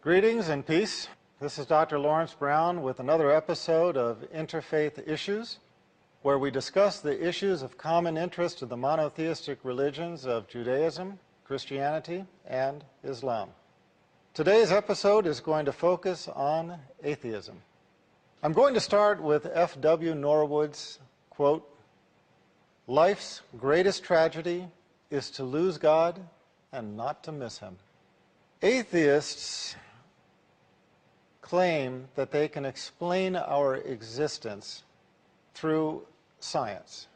Greetings and peace. This is Dr. Laurance Brown with another episode of Interfaith Issues, where we discuss the issues of common interest to the monotheistic religions of Judaism, Christianity, and Islam. Today's episode is going to focus on atheism. I'm going to start with F.W. Norwood's quote, "Life's greatest tragedy is to lose God and not to miss him." Atheists claim that they can explain our existence through science,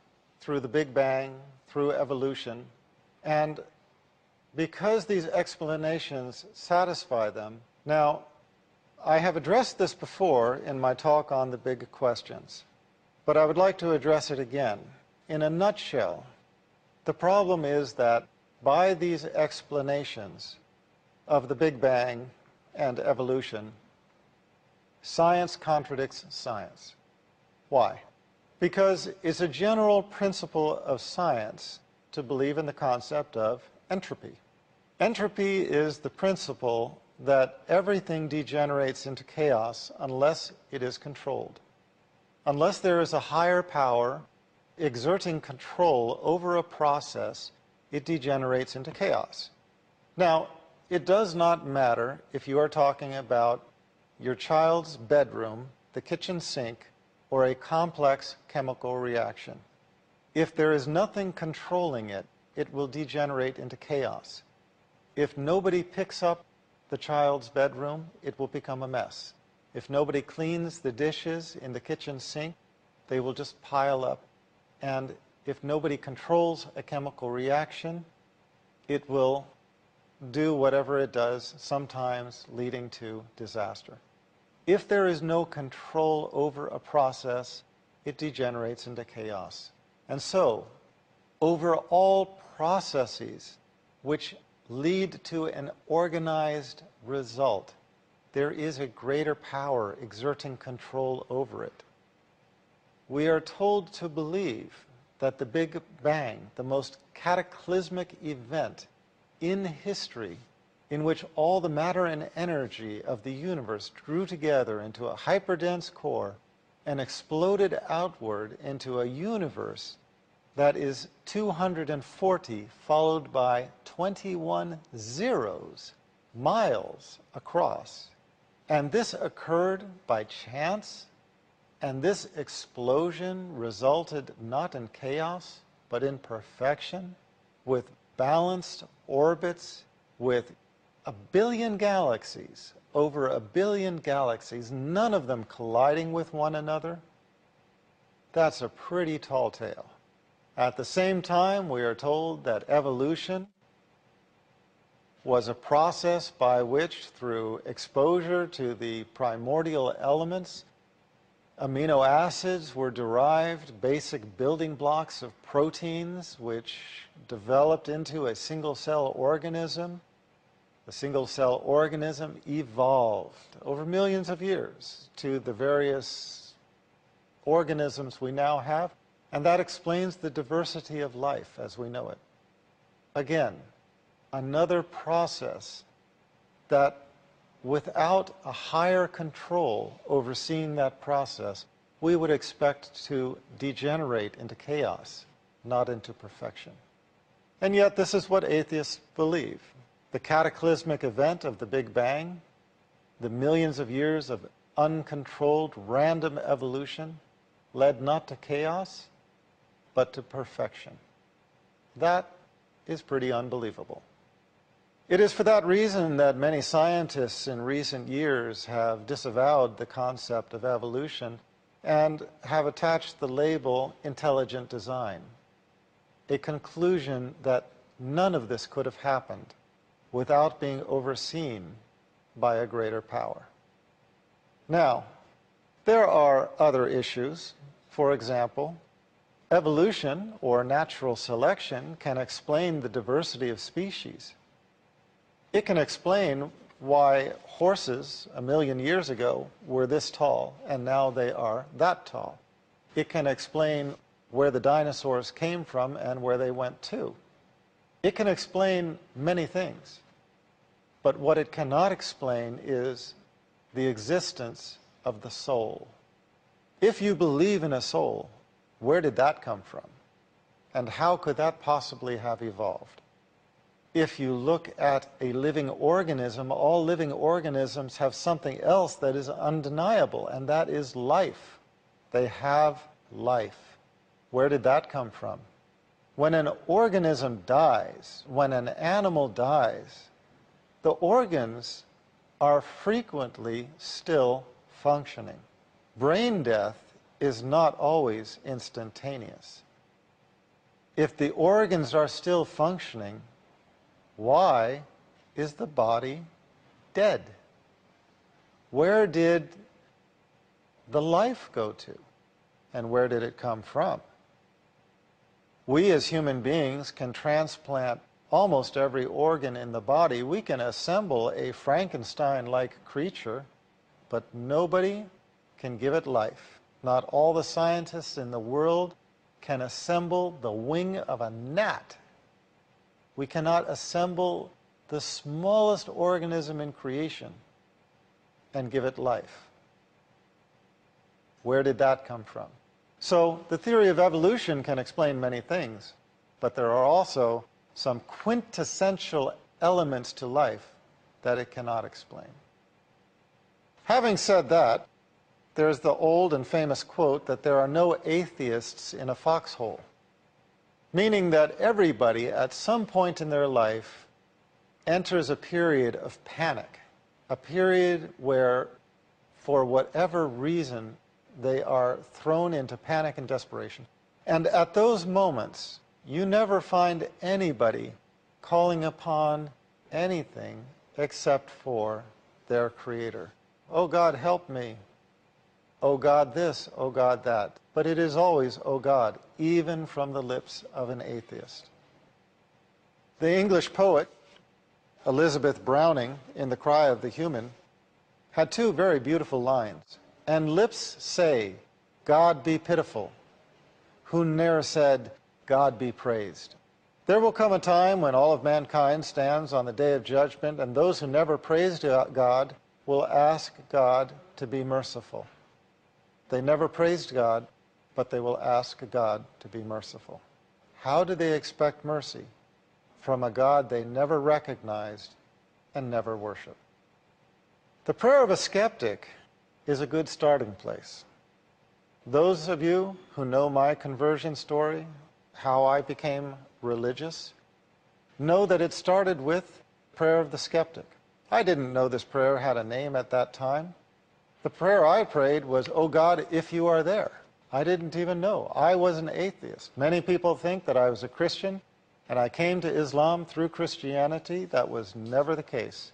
through the Big Bang, through evolution, and because these explanations satisfy them. Now, I have addressed this before in my talk on the big questions, but I would like to address it again. In a nutshell, the problem is that by these explanations of the Big Bang and evolution, science contradicts science. Why? Because it's a general principle of science to believe in the concept of entropy. Entropy is the principle that everything degenerates into chaos unless it is controlled. Unless there is a higher power exerting control over a process, it degenerates into chaos. Now, it does not matter if you are talking about your child's bedroom, the kitchen sink, or a complex chemical reaction. If there is nothing controlling it, it will degenerate into chaos. If nobody picks up the child's bedroom, it will become a mess. If nobody cleans the dishes in the kitchen sink, they will just pile up. And if nobody controls a chemical reaction, it will do whatever it does, sometimes leading to disaster. If there is no control over a process, it degenerates into chaos. And so, over all processes which lead to an organized result, there is a greater power exerting control over it. We are told to believe that the Big Bang, the most cataclysmic event in history, in which all the matter and energy of the universe drew together into a hyperdense core and exploded outward into a universe that is 240 followed by 21 zeros miles across. And this occurred by chance, and this explosion resulted not in chaos, but in perfection, with balanced orbits, with a billion galaxies, over a billion galaxies, none of them colliding with one another. That's a pretty tall tale. At the same time, we are told that evolution was a process by which, through exposure to the primordial elements, amino acids were derived, basic building blocks of proteins, which developed into a single-cell organism. The single-cell organism evolved over millions of years to the various organisms we now have, and that explains the diversity of life as we know it. Again, another process that, without a higher control overseeing that process, we would expect to degenerate into chaos, not into perfection. And yet this is what atheists believe. The cataclysmic event of the Big Bang, the millions of years of uncontrolled random evolution, led not to chaos, but to perfection. That is pretty unbelievable. It is for that reason that many scientists in recent years have disavowed the concept of evolution and have attached the label intelligent design, a conclusion that none of this could have happened without being overseen by a greater power. Now, there are other issues. For example, evolution or natural selection can explain the diversity of species. It can explain why horses a million years ago were this tall and now they are that tall. It can explain where the dinosaurs came from and where they went to. It can explain many things. But what it cannot explain is the existence of the soul. If you believe in a soul, where did that come from? And how could that possibly have evolved? If you look at a living organism, all living organisms have something else that is undeniable, and that is life. They have life. Where did that come from? When an organism dies, when an animal dies, the organs are frequently still functioning. Brain death is not always instantaneous. If the organs are still functioning, why is the body dead? Where did the life go to? And where did it come from? We as human beings can transplant almost every organ in the body. We can assemble a Frankenstein-like creature, but nobody can give it life. Not all the scientists in the world can assemble the wing of a gnat. We cannot assemble the smallest organism in creation and give it life. Where did that come from? So the theory of evolution can explain many things, but there are also some quintessential elements to life that it cannot explain. Having said that, there's the old and famous quote that there are no atheists in a foxhole, meaning that everybody at some point in their life enters a period of panic, a period where, for whatever reason, they are thrown into panic and desperation. And at those moments, you never find anybody calling upon anything except for their Creator. Oh God, help me. Oh God this, oh God that. But it is always, oh God, even from the lips of an atheist. The English poet, Elizabeth Browning, in The Cry of the Human, had two very beautiful lines. And lips say, God be pitiful, who ne'er said, God be praised. There will come a time when all of mankind stands on the day of judgment, and those who never praised God will ask God to be merciful. They never praised God, but they will ask God to be merciful. How do they expect mercy from a God they never recognized and never worshiped? The prayer of a skeptic is a good starting place. Those of you who know my conversion story, how I became religious, know that it started with prayer of the skeptic. I didn't know this prayer had a name at that time. The prayer I prayed was, oh God, if you are there. I didn't even know. I was an atheist. Many people think that I was a Christian, and I came to Islam through Christianity. That was never the case.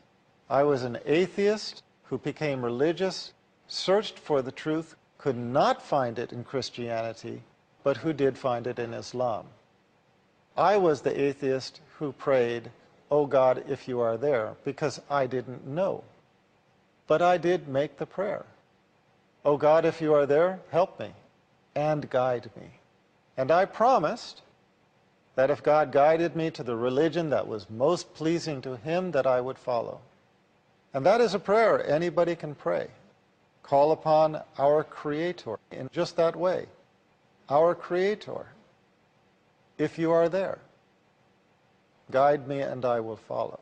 I was an atheist who became religious, searched for the truth, could not find it in Christianity, but who did find it in Islam. I was the atheist who prayed, oh God, if you are there, because I didn't know. But I did make the prayer. Oh God, if you are there, help me and guide me. And I promised that if God guided me to the religion that was most pleasing to Him, that I would follow. And that is a prayer anybody can pray. Call upon our Creator in just that way. Our Creator, if you are there, guide me and I will follow.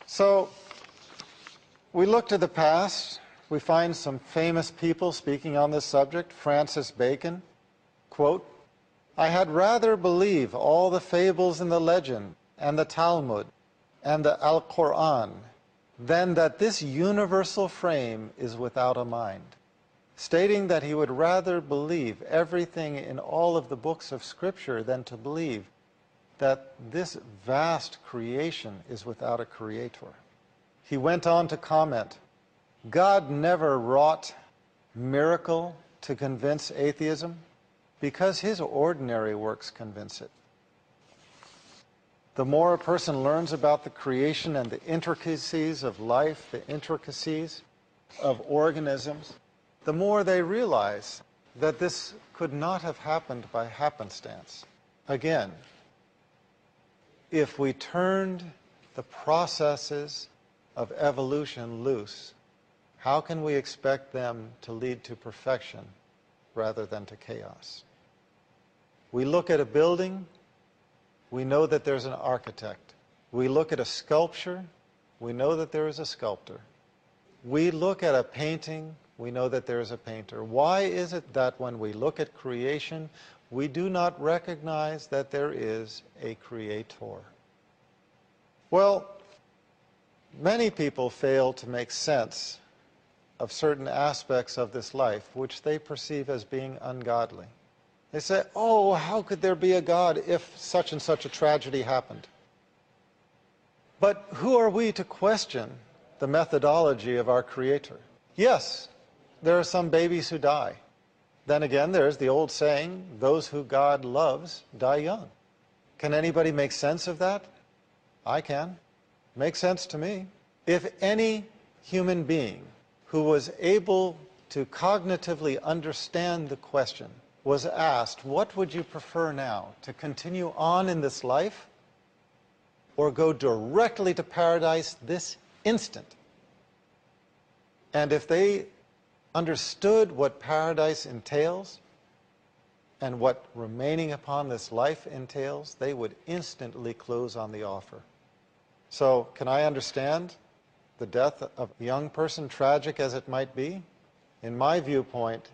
So, we look to the past. We find some famous people speaking on this subject. Francis Bacon, quote, I had rather believe all the fables in the legend and the Talmud and the Al-Quran than that this universal frame is without a mind, stating that he would rather believe everything in all of the books of Scripture than to believe that this vast creation is without a creator. He went on to comment, God never wrought miracle to convince atheism because His ordinary works convince it. The more a person learns about the creation and the intricacies of life, the intricacies of organisms, the more they realize that this could not have happened by happenstance. Again, if we turned the processes of evolution loose, how can we expect them to lead to perfection rather than to chaos? We look at a building, we know that there's an architect. We look at a sculpture, we know that there is a sculptor. We look at a painting, we know that there is a painter. Why is it that when we look at creation, we do not recognize that there is a creator? Well, many people fail to make sense of certain aspects of this life which they perceive as being ungodly. They say, oh, how could there be a God if such and such a tragedy happened? But who are we to question the methodology of our Creator? Yes, there are some babies who die. Then again, there's the old saying, those who God loves die young. Can anybody make sense of that? I can. Makes sense to me. If any human being who was able to cognitively understand the question was asked, what would you prefer now, to continue on in this life or go directly to paradise this instant? And if they understood what paradise entails and what remaining upon this life entails, they would instantly close on the offer. So, can I understand the death of a young person, tragic as it might be? In my viewpoint,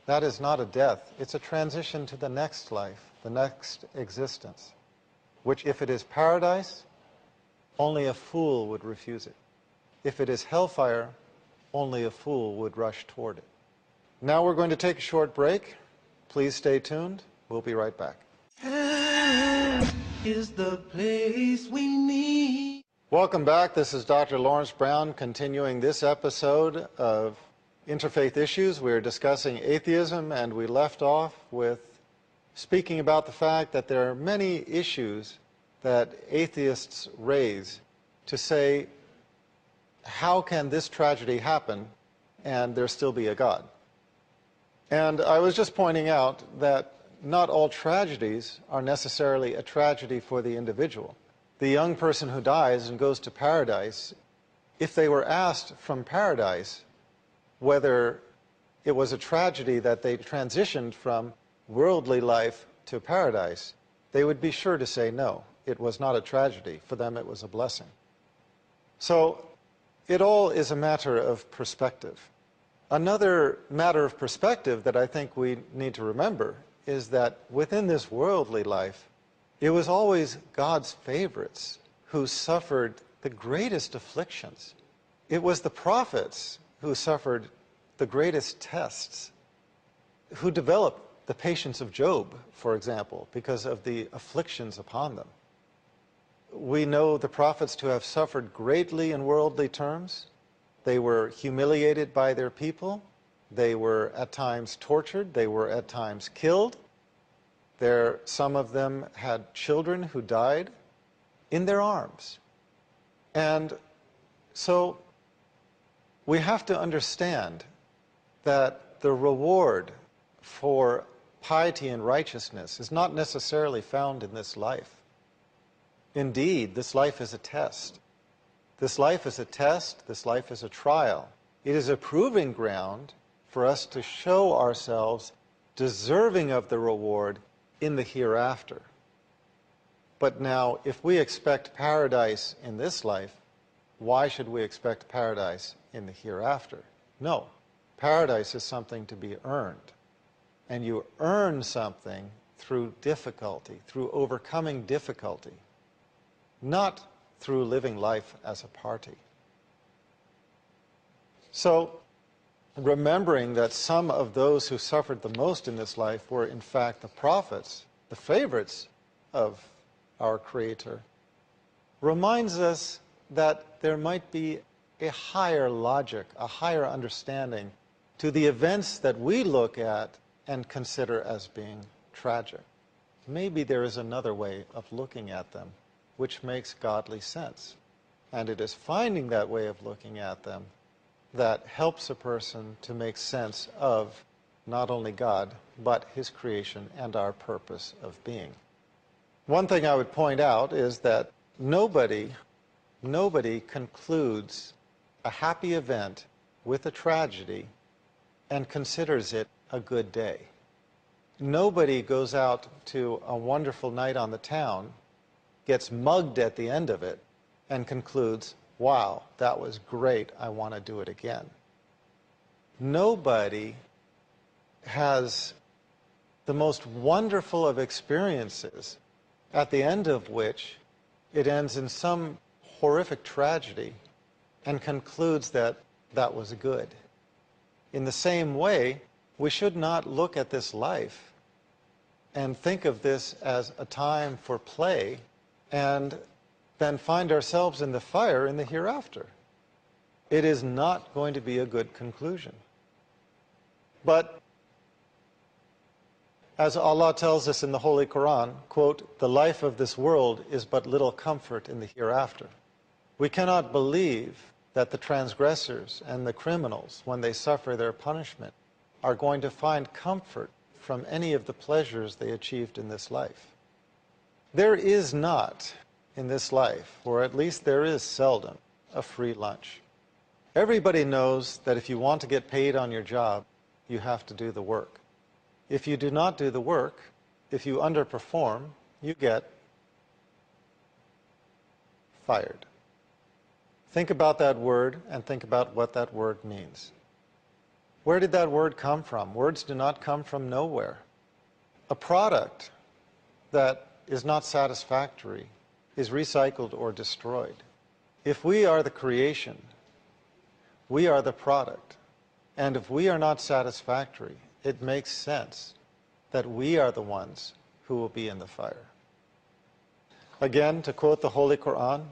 that is not a death. It's a transition to the next life, the next existence, which if it is paradise, only a fool would refuse it. If it is hellfire, only a fool would rush toward it. Now we're going to take a short break. Please stay tuned. We'll be right back. Heaven is the place we meet. Welcome back. This is Dr. Laurance Brown continuing this episode of Interfaith Issues. We're discussing atheism, and we left off with speaking about the fact that there are many issues that atheists raise to say, how can this tragedy happen and there still be a God? And I was just pointing out that not all tragedies are necessarily a tragedy for the individual. The young person who dies and goes to paradise, if they were asked from paradise whether it was a tragedy that they transitioned from worldly life to paradise, they would be sure to say no. It was not a tragedy. For them, it was a blessing. So it all is a matter of perspective. Another matter of perspective that I think we need to remember is that within this worldly life, it was always God's favorites who suffered the greatest afflictions. It was the prophets who suffered the greatest tests, who developed the patience of Job, for example, because of the afflictions upon them. We know the prophets to have suffered greatly in worldly terms. They were humiliated by their people. They were at times tortured. They were at times killed. Some of them had children who died in their arms. And so we have to understand that the reward for piety and righteousness is not necessarily found in this life. Indeed, this life is a test. This life is a test. This life is a trial. It is a proving ground for us to show ourselves deserving of the reward in the hereafter. But now, if we expect paradise in this life, why should we expect paradise in the hereafter? No. Paradise is something to be earned. And you earn something through difficulty, through overcoming difficulty, not through living life as a party. So, remembering that some of those who suffered the most in this life were in fact the prophets, the favorites of our Creator, reminds us that there might be a higher logic, a higher understanding to the events that we look at and consider as being tragic. Maybe there is another way of looking at them which makes godly sense. And it is finding that way of looking at them that helps a person to make sense of not only God, but His creation and our purpose of being. One thing I would point out is that nobody concludes a happy event with a tragedy and considers it a good day. Nobody goes out to a wonderful night on the town, gets mugged at the end of it, and concludes, wow, that was great, I want to do it again. Nobody has the most wonderful of experiences, at the end of which it ends in some horrific tragedy and concludes that that was good. In the same way, we should not look at this life and think of this as a time for play and then find ourselves in the fire in the hereafter. It is not going to be a good conclusion. But as Allah tells us in the Holy Quran, quote, "The life of this world is but little comfort in the hereafter." We cannot believe that the transgressors and the criminals, when they suffer their punishment, are going to find comfort from any of the pleasures they achieved in this life. There is not in this life, or at least there is seldom, a free lunch. Everybody knows that if you want to get paid on your job, you have to do the work. If you do not do the work, if you underperform, you get fired. Think about that word and think about what that word means. Where did that word come from? Words do not come from nowhere. A product that is not satisfactory is recycled or destroyed. If we are the creation, we are the product. And if we are not satisfactory, it makes sense that we are the ones who will be in the fire. Again, to quote the Holy Quran,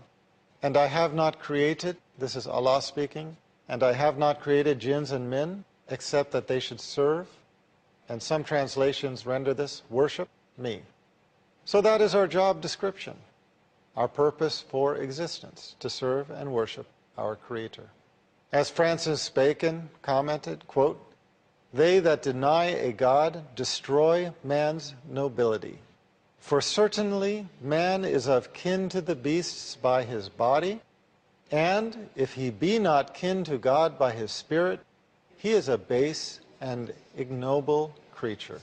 "And I have not created," this is Allah speaking, "and I have not created jinns and men, except that they should serve," and some translations render this, "worship me." So that is our job description, our purpose for existence, to serve and worship our Creator. As Francis Bacon commented, quote, "They that deny a God destroy man's nobility. For certainly man is of kin to the beasts by his body, and if he be not kin to God by his spirit, he is a base and ignoble creature."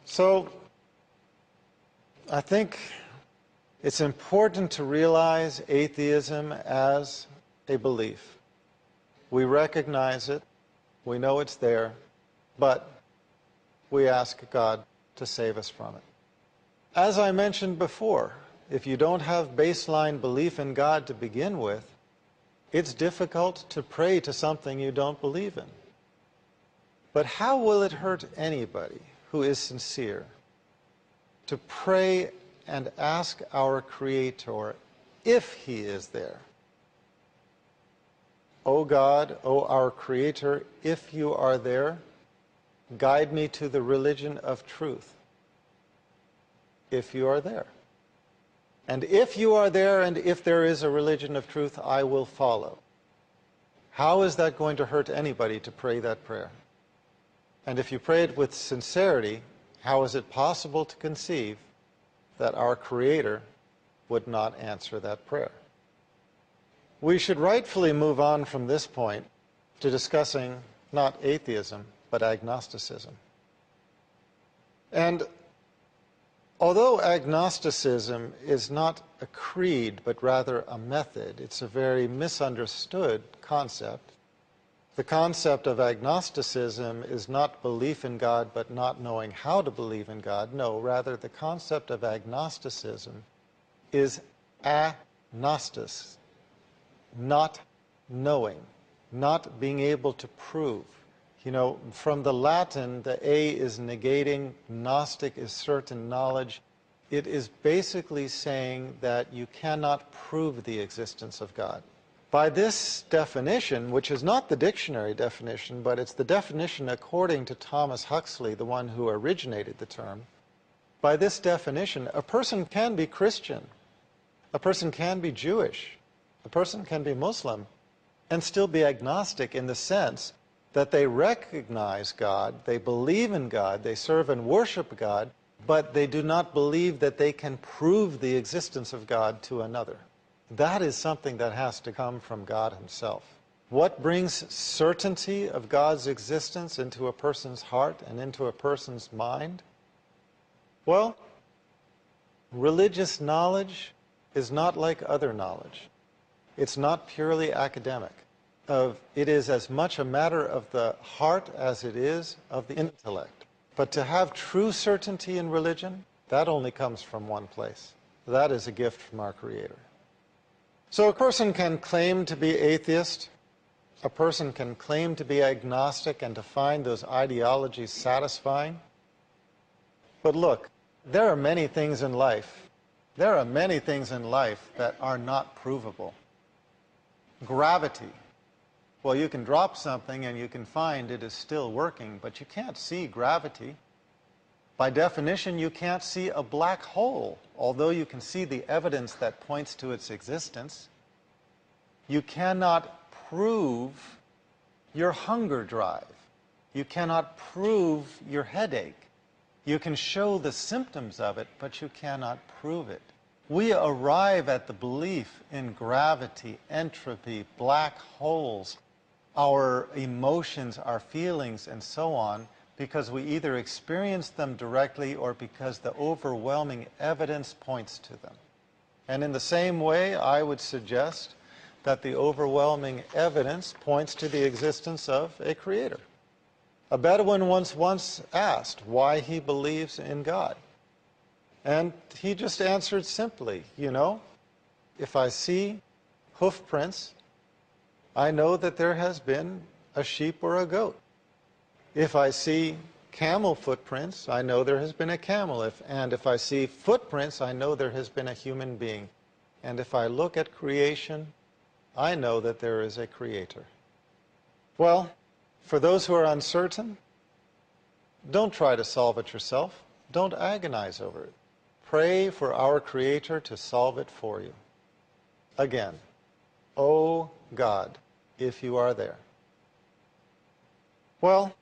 So, I think it's important to realize atheism as a belief. We recognize it, we know it's there, but we ask God to save us from it. As I mentioned before, if you don't have baseline belief in God to begin with, it's difficult to pray to something you don't believe in. But how will it hurt anybody who is sincere to pray and ask our Creator, if He is there, "O God, O our Creator, if you are there, guide me to the religion of truth." If you are there. And if you are there, and if there is a religion of truth, I will follow. How is that going to hurt anybody to pray that prayer? And if you pray it with sincerity, how is it possible to conceive that our Creator would not answer that prayer? We should rightfully move on from this point to discussing not atheism, but agnosticism. And although agnosticism is not a creed, but rather a method, it's a very misunderstood concept. The concept of agnosticism is not belief in God, but not knowing how to believe in God. No, rather the concept of agnosticism is agnostis, not knowing, not being able to prove. You know, from the Latin, the A is negating, Gnostic is certain knowledge. It is basically saying that you cannot prove the existence of God. By this definition, which is not the dictionary definition, but it's the definition according to Thomas Huxley, the one who originated the term, by this definition, a person can be Christian, a person can be Jewish, a person can be Muslim, and still be agnostic in the sense that they recognize God, they believe in God, they serve and worship God, but they do not believe that they can prove the existence of God to another. That is something that has to come from God himself. What brings certainty of God's existence into a person's heart and into a person's mind? Well, religious knowledge is not like other knowledge. It's not purely academic. It is as much a matter of the heart as it is of the intellect. But to have true certainty in religion, that only comes from one place. That is a gift from our Creator. So a person can claim to be atheist, a person can claim to be agnostic and to find those ideologies satisfying. But look, there are many things in life. There are many things in life that are not provable. Gravity. Well, you can drop something and you can find it is still working, but you can't see gravity. By definition, you can't see a black hole, although you can see the evidence that points to its existence. You cannot prove your hunger drive. You cannot prove your headache. You can show the symptoms of it, but you cannot prove it. We arrive at the belief in gravity, entropy, black holes, our emotions, our feelings, and so on, because we either experience them directly or because the overwhelming evidence points to them. And in the same way, I would suggest that the overwhelming evidence points to the existence of a creator. A Bedouin once asked why he believes in God. And he just answered simply, you know, if I see hoof prints, I know that there has been a sheep or a goat. If I see camel footprints, I know there has been a camel. And if I see footprints, I know there has been a human being. And if I look at creation, I know that there is a creator. Well, for those who are uncertain, don't try to solve it yourself. Don't agonize over it. Pray for our Creator to solve it for you. Again, oh God, if you are there. Well,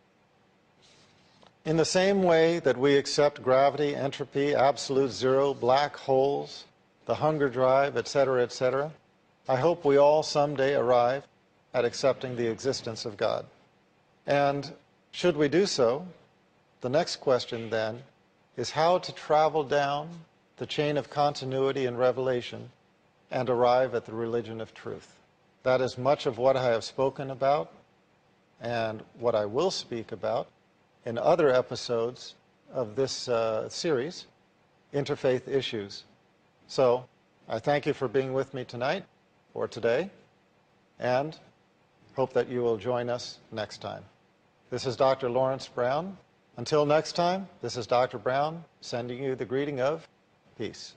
in the same way that we accept gravity, entropy, absolute zero, black holes, the hunger drive, etc., I hope we all someday arrive at accepting the existence of God. And should we do so, the next question then is how to travel down the chain of continuity and revelation and arrive at the religion of truth. That is much of what I have spoken about and what I will speak about in other episodes of this series, Interfaith Issues. So I thank you for being with me tonight or today, and hope that you will join us next time. This is Dr. Laurance Brown. Until next time, this is Dr. Brown sending you the greeting of peace.